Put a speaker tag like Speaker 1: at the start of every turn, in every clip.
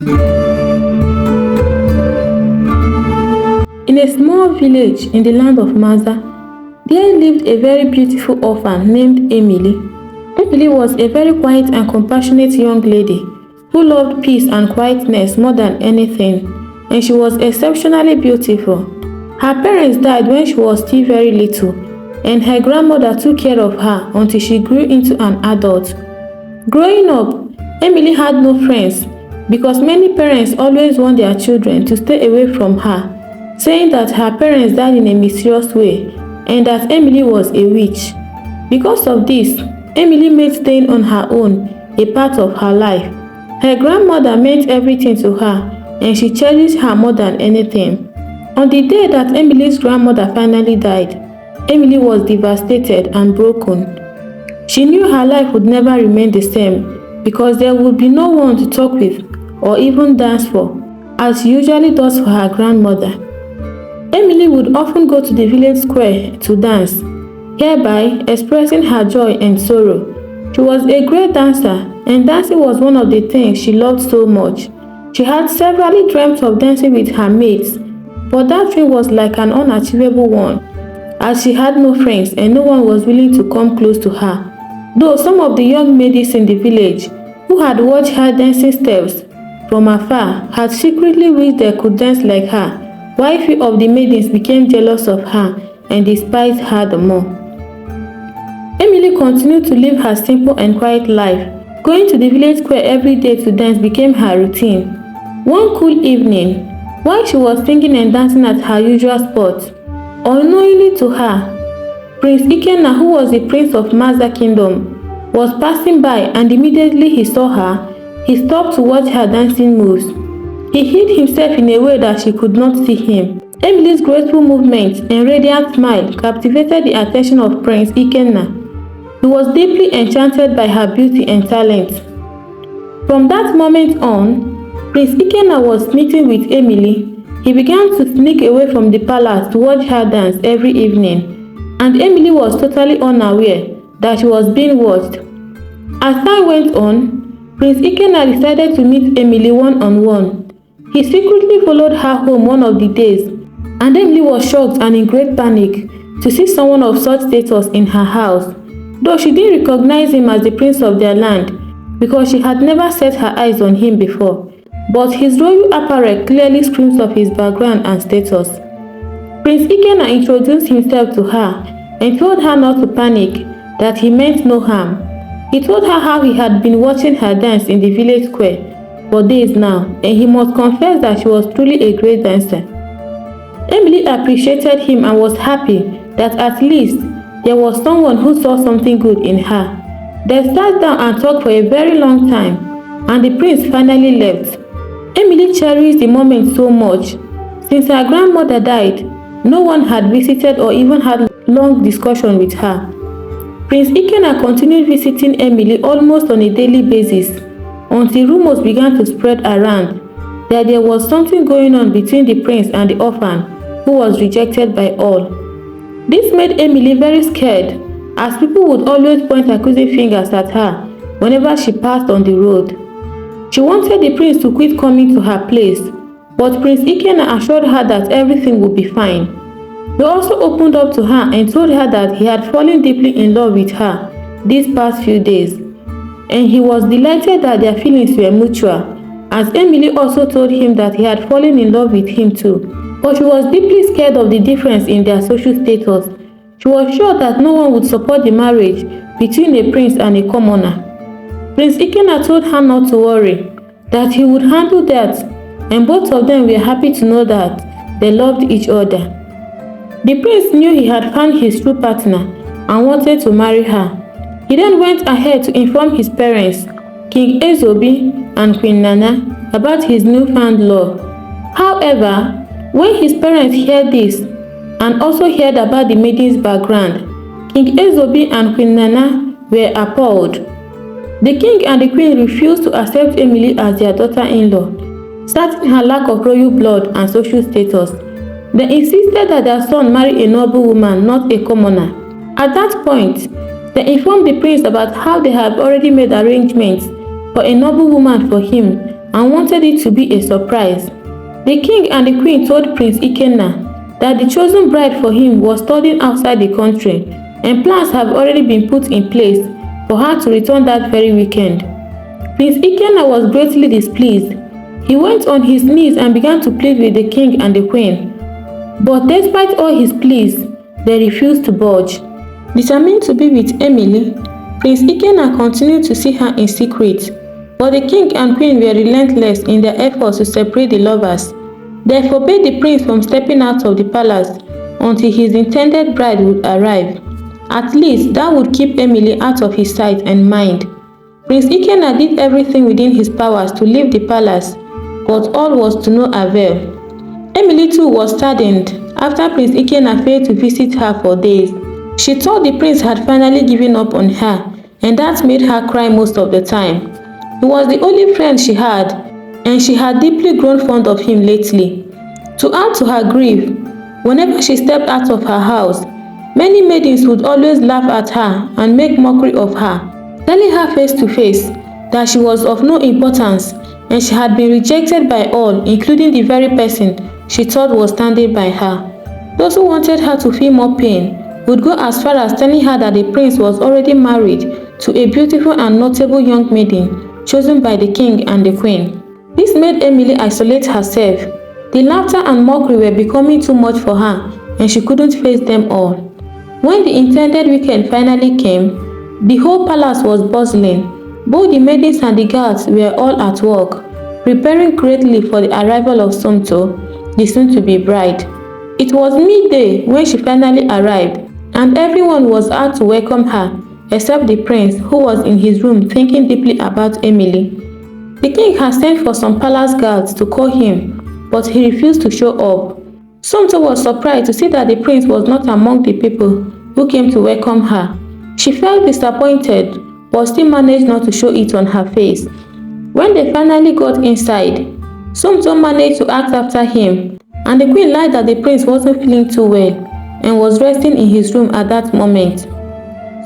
Speaker 1: In a small village in the land of Maza, there lived a very beautiful orphan named Emily. Emily was a very quiet and compassionate young lady who loved peace and quietness more than anything, and she was exceptionally beautiful. Her parents died when she was still very little, and her grandmother took care of her until she grew into an adult. Growing up, Emily had no friends because many parents always want their children to stay away from her, saying that her parents died in a mysterious way and that Emily was a witch. Because of this, Emily made staying on her own a part of her life. Her grandmother meant everything to her, and she cherished her more than anything. On the day that Emily's grandmother finally died, Emily was devastated and broken. She knew her life would never remain the same because there would be no one to talk with or even dance for, as she usually does for her grandmother. Emily would often go to the village square to dance, hereby expressing her joy and sorrow. She was a great dancer, and dancing was one of the things she loved so much. She had severally dreamt of dancing with her mates, but that dream was like an unachievable one, as she had no friends and no one was willing to come close to her. Though some of the young ladies in the village who had watched her dancing steps from afar had secretly wished they could dance like her, while few of the maidens became jealous of her and despised her the more. Emily continued to live her simple and quiet life. Going to the village square every day to dance became her routine. One cool evening, while she was singing and dancing at her usual spot, unknowingly to her, Prince Ikenna, who was the prince of Maza Kingdom, was passing by, and immediately he saw her, he stopped to watch her dancing moves. He hid himself in a way that she could not see him. Emily's graceful movements and radiant smile captivated the attention of Prince Ikenna. He was deeply enchanted by her beauty and talent. From that moment on, Prince Ikenna was smitten with Emily. He began to sneak away from the palace to watch her dance every evening, and Emily was totally unaware that she was being watched. As time went on, Prince Ikenna decided to meet Emily one-on-one. He secretly followed her home one of the days, and Emily was shocked and in great panic to see someone of such status in her house, though she didn't recognize him as the prince of their land because she had never set her eyes on him before. But his royal apparel clearly screams of his background and status. Prince Ikenna introduced himself to her and told her not to panic, that he meant no harm. He told her how he had been watching her dance in the village square for days now, and he must confess that she was truly a great dancer. Emily appreciated him and was happy that at least there was someone who saw something good in her. They sat down and talked for a very long time, and the prince finally left. Emily cherished the moment so much. Since her grandmother died, no one had visited or even had long discussion with her. Prince Ikenna continued visiting Emily almost on a daily basis until rumors began to spread around that there was something going on between the prince and the orphan who was rejected by all. This made Emily very scared, as people would always point accusing fingers at her whenever she passed on the road. She wanted the prince to quit coming to her place, but Prince Ikenna assured her that everything would be fine. He also opened up to her and told her that he had fallen deeply in love with her these past few days, and he was delighted that their feelings were mutual, as Emily also told him that he had fallen in love with him too. But she was deeply scared of the difference in their social status. She was sure that no one would support the marriage between a prince and a commoner. Prince Ikenna told her not to worry, that he would handle that, and both of them were happy to know that they loved each other. The prince knew he had found his true partner and wanted to marry her. He then went ahead to inform his parents, King Ezobi and Queen Nana, about his newfound love. However, when his parents heard this and also heard about the maiden's background, King Ezobi and Queen Nana were appalled. The king and the queen refused to accept Emily as their daughter-in-law, citing her lack of royal blood and social status. They insisted that their son marry a noble woman, not a commoner. At that point, they informed the prince about how they had already made arrangements for a noble woman for him and wanted it to be a surprise. The king and the queen told Prince Ikenna that the chosen bride for him was studying outside the country, and plans have already been put in place for her to return that very weekend. Prince Ikenna was greatly displeased. He went on his knees and began to plead with the king and the queen. But despite all his pleas, they refused to budge. Determined to be with Emily, Prince Ikenna continued to see her in secret, but the king and queen were relentless in their efforts to separate the lovers. They forbade the prince from stepping out of the palace until his intended bride would arrive. At least that would keep Emily out of his sight and mind. Prince Ikenna did everything within his powers to leave the palace, but all was to no avail. Emily too was saddened after Prince Ikenna failed to visit her for days. She thought the prince had finally given up on her, and that made her cry most of the time. He was the only friend she had, and she had deeply grown fond of him lately. To add to her grief, whenever she stepped out of her house, many maidens would always laugh at her and make mockery of her, telling her face to face that she was of no importance and she had been rejected by all, including the very person she thought was standing by her. Those who wanted her to feel more pain would go as far as telling her that the prince was already married to a beautiful and notable young maiden chosen by the king and the queen. This made Emily isolate herself. The laughter and mockery were becoming too much for her, and she couldn't face them all. When the intended weekend finally came, the whole palace was bustling. Both the maidens and the guards were all at work, preparing greatly for the arrival of Somto, the soon-to-be bride. It was midday when she finally arrived, and everyone was out to welcome her, except the prince, who was in his room thinking deeply about Emily. The king had sent for some palace guards to call him, but he refused to show up. Somto was surprised to see that the prince was not among the people who came to welcome her. She felt disappointed, but still managed not to show it on her face. When they finally got inside, Somto managed to ask after him, and the queen lied that the prince wasn't feeling too well and was resting in his room at that moment.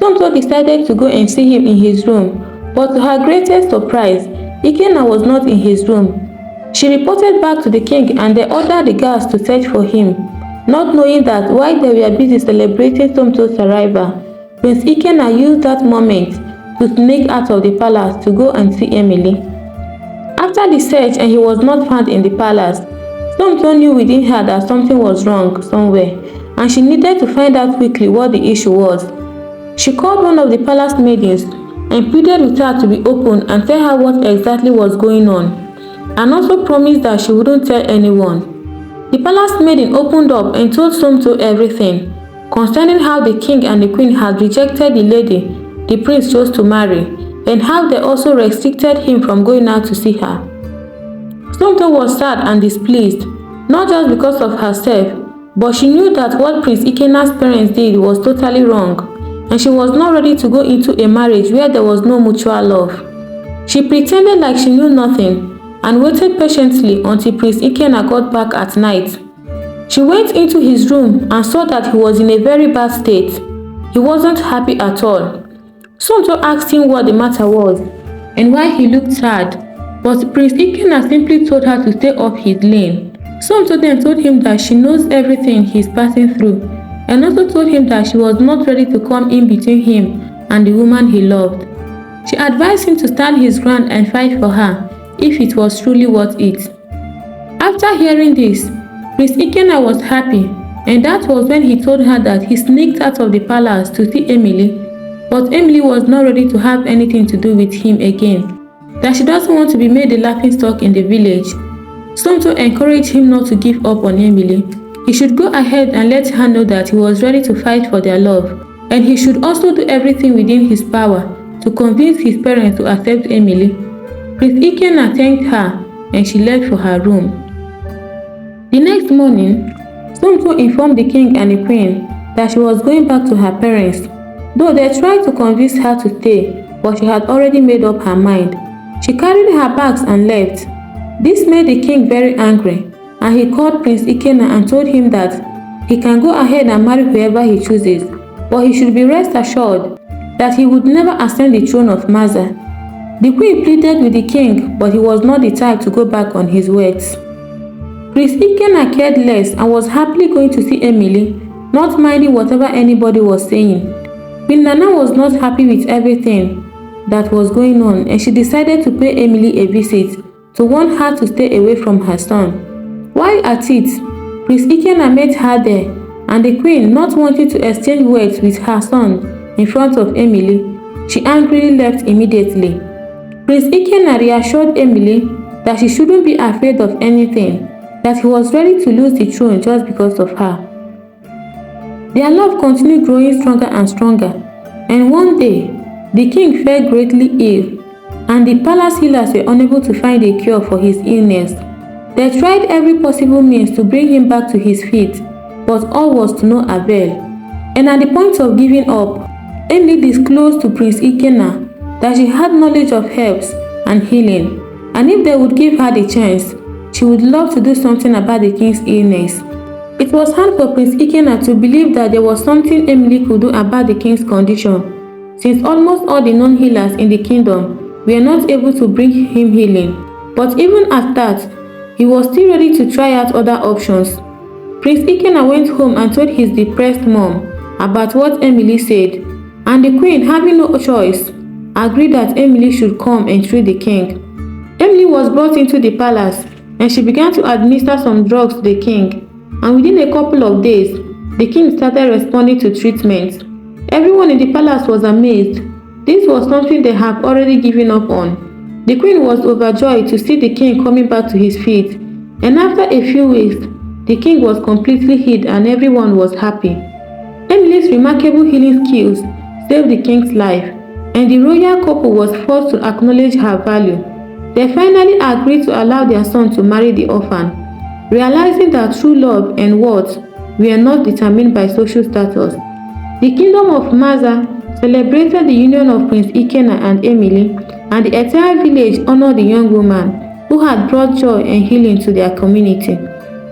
Speaker 1: Somto decided to go and see him in his room, but to her greatest surprise, Ikenna was not in his room. She reported back to the king and they ordered the guards to search for him, not knowing that while they were busy celebrating Somto's arrival, Prince Ikenna used that moment to sneak out of the palace to go and see Emily. After the search and he was not found in the palace, Somto knew within her that something was wrong somewhere, and she needed to find out quickly what the issue was. She called one of the palace maidens and pleaded with her to be open and tell her what exactly was going on, and also promised that she wouldn't tell anyone. The palace maiden opened up and told Somto everything concerning how the king and the queen had rejected the lady the prince chose to marry, and how they also restricted him from going out to see her. Somto was sad and displeased, not just because of herself, but she knew that what Prince Ikenna's parents did was totally wrong, and she was not ready to go into a marriage where there was no mutual love. She pretended like she knew nothing and waited patiently until Prince Ikenna got back at night. She went into his room and saw that he was in a very bad state. He wasn't happy at all. Somto asked him what the matter was and why he looked sad, but Prince Ikenna simply told her to stay off his lane. Somto then told him that she knows everything he is passing through, and also told him that she was not ready to come in between him and the woman he loved. She advised him to stand his ground and fight for her if it was truly worth it. After hearing this, Prince Ikenna was happy, and that was when he told her that he sneaked out of the palace to see Emily, but Emily was not ready to have anything to do with him again, that she doesn't want to be made the laughingstock in the village. Somto encouraged him not to give up on Emily. He should go ahead and let her know that he was ready to fight for their love, and he should also do everything within his power to convince his parents to accept Emily. Prince Ikenna thanked her and she left for her room. The next morning, Somto informed the king and the queen that she was going back to her parents, though they tried to convince her to stay, but she had already made up her mind. She carried her bags and left. This made the king very angry, and he called Prince Ikenna and told him that he can go ahead and marry whoever he chooses, but he should be rest assured that he would never ascend the throne of Maza. The queen pleaded with the king, but he was not the type to go back on his words. Prince Ikenna cared less and was happily going to see Emily, not minding whatever anybody was saying. Queen Nana was not happy with everything that was going on, and she decided to pay Emily a visit to warn her to stay away from her son. While at it, Prince Ikenna met her there, and the queen, not wanting to exchange words with her son in front of Emily, she angrily left immediately. Prince Ikenna reassured Emily that she shouldn't be afraid of anything, that he was ready to lose the throne just because of her. Their love continued growing stronger and stronger, and one day, the king fell greatly ill, and the palace healers were unable to find a cure for his illness. They tried every possible means to bring him back to his feet, but all was to no avail. And at the point of giving up, Emily disclosed to Prince Ikenna that she had knowledge of herbs and healing, and if they would give her the chance, she would love to do something about the king's illness. It was hard for Prince Ikenna to believe that there was something Emily could do about the king's condition, since almost all the known healers in the kingdom were not able to bring him healing. But even at that, he was still ready to try out other options. Prince Ikenna went home and told his depressed mom about what Emily said, and the queen, having no choice, agreed that Emily should come and treat the king. Emily was brought into the palace, and she began to administer some drugs to the king, and within a couple of days, the king started responding to treatment. Everyone in the palace was amazed. This was something they had already given up on. The queen was overjoyed to see the king coming back to his feet, and after a few weeks, the king was completely healed and everyone was happy. Emily's remarkable healing skills saved the king's life, and the royal couple was forced to acknowledge her value. They finally agreed to allow their son to marry the orphan, realizing that true love and worth were not determined by social status. The kingdom of Maza celebrated the union of Prince Ikenna and Emily, and the entire village honored the young woman who had brought joy and healing to their community.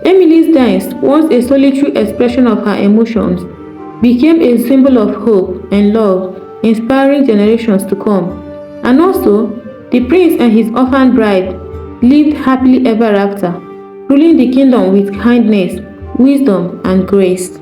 Speaker 1: Emily's dance, once a solitary expression of her emotions, became a symbol of hope and love, inspiring generations to come. And also, the prince and his orphan bride lived happily ever after, ruling the kingdom with kindness, wisdom, and grace.